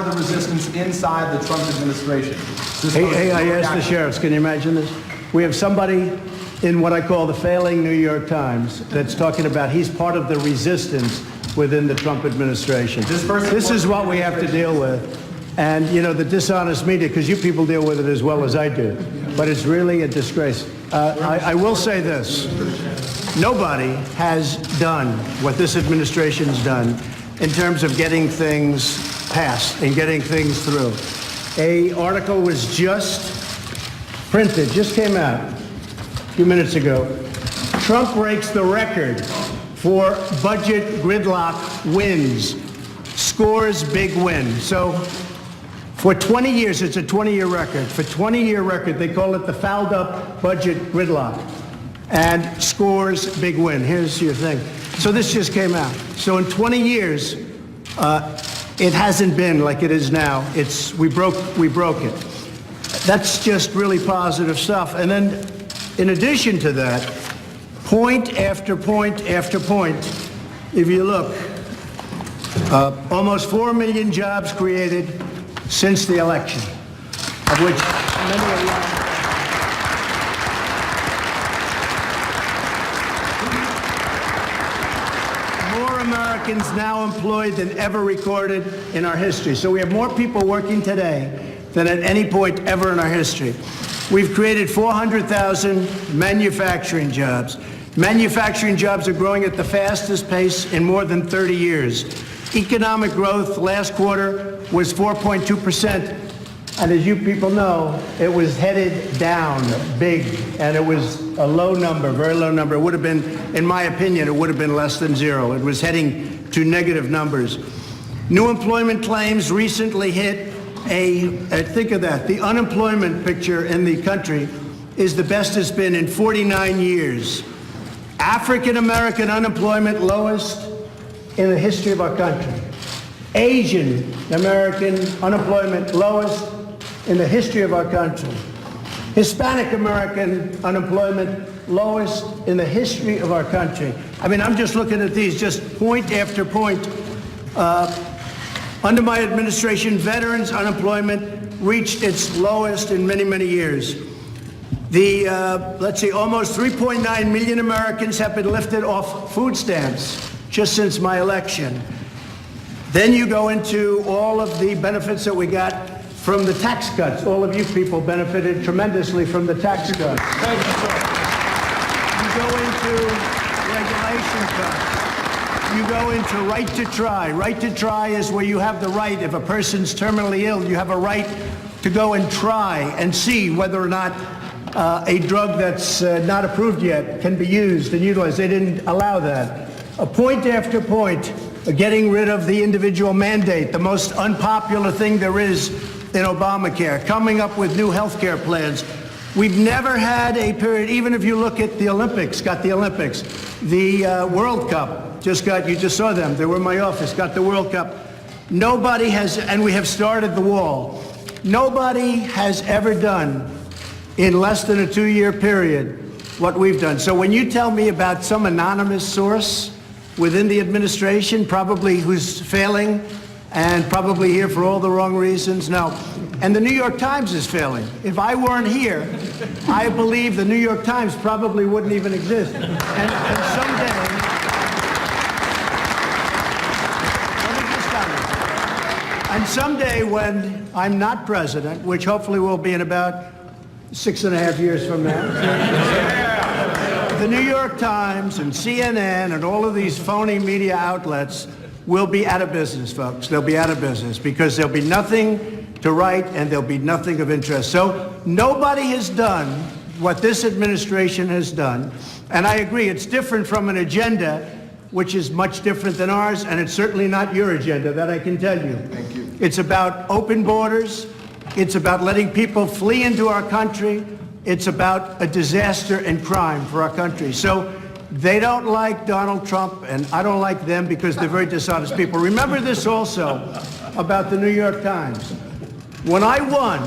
of the resistance inside the Trump administration. Hey, I asked the sheriffs, can you imagine this? We have somebody in what I call the failing New York Times that's talking about he's part of the resistance within the Trump administration. This is what we have to deal with. And, you know, the dishonest media, because you people deal with it as well as I do. But it's really a disgrace. I will say this. Nobody has done what this administration's done in terms of getting things passed and getting things through. An article was just printed, just came out a few minutes ago. Trump breaks the record for budget gridlock wins, scores big win. So for 20 years, it's a 20-year record. For 20-year record, they call it the fouled up budget gridlock, and scores big win. Here's your thing. So this just came out. So in 20 years, it hasn't been like it is now. We broke it. That's just really positive stuff. And then, in addition to that, point after point after point, if you look, almost 4 million jobs created since the election, of which many are young. More Americans now employed than ever recorded in our history. So we have more people working today than at any point ever in our history. We've created 400,000 manufacturing jobs. Manufacturing jobs are growing at the fastest pace in more than 30 years. Economic growth last quarter was 4.2%. And as you people know, it was headed down big, and it was a low number, very low number. It would have been, in my opinion, it would have been less than zero. It was heading to negative numbers. New employment claims recently hit think of that, the unemployment picture in the country is the best it's been in 49 years. African American unemployment lowest in the history of our country. Asian American unemployment lowest in the history of our country. Hispanic American unemployment lowest in the history of our country. I mean, I'm just looking at these, just point after point. Under my administration, veterans' unemployment reached its lowest in many, many years. Let's see, almost 3.9 million Americans have been lifted off food stamps just since my election. Then you go into all of the benefits that we got from the tax cuts. All of you people benefited tremendously from the tax cuts. Thank you, sir. You go into regulation cuts. You go into right to try. Right to try is where you have the right, if a person's terminally ill, you have a right to go and try and see whether or not a drug that's not approved yet can be used and utilized. They didn't allow that. Point after point, getting rid of the individual mandate, the most unpopular thing there is in Obamacare, coming up with new health care plans. We've never had a period, even if you look at the Olympics, the World Cup, you just saw them, they were in my office, got the World Cup. Nobody has, and we have started the wall. Nobody has ever done in less than a 2-year period what we've done. So when you tell me about some anonymous source within the administration, probably who's failing and probably here for all the wrong reasons, no. And the New York Times is failing. If I weren't here, I believe the New York Times probably wouldn't even exist. And someday, someday when I'm not president, which hopefully will be in about 6.5 years from now, the New York Times and CNN and all of these phony media outlets will be out of business, folks. They'll be out of business because there'll be nothing to write and there'll be nothing of interest. So nobody has done what this administration has done. And I agree, it's different from an agenda, which is much different than ours, and it's certainly not your agenda, that I can tell you. Thank you. It's about open borders. It's about letting people flee into our country. It's about a disaster and crime for our country. So they don't like Donald Trump, and I don't like them because they're very dishonest people. Remember this also about the New York Times. When I won,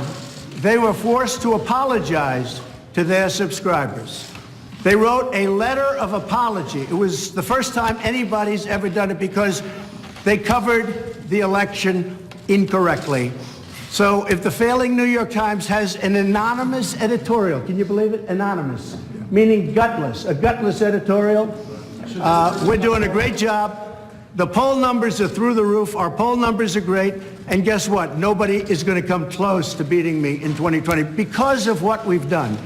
they were forced to apologize to their subscribers. They wrote a letter of apology. It was the first time anybody's ever done it because they covered the election incorrectly. So if the failing New York Times has an anonymous editorial, can you believe it? Anonymous, meaning gutless, a gutless editorial. We're doing a great job. The poll numbers are through the roof. Our poll numbers are great. And guess what? Nobody is going to come close to beating me in 2020 because of what we've done.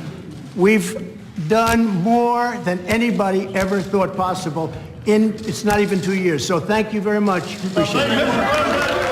We've done more than anybody ever thought possible in, it's not even 2 years. So thank you very much. Appreciate it.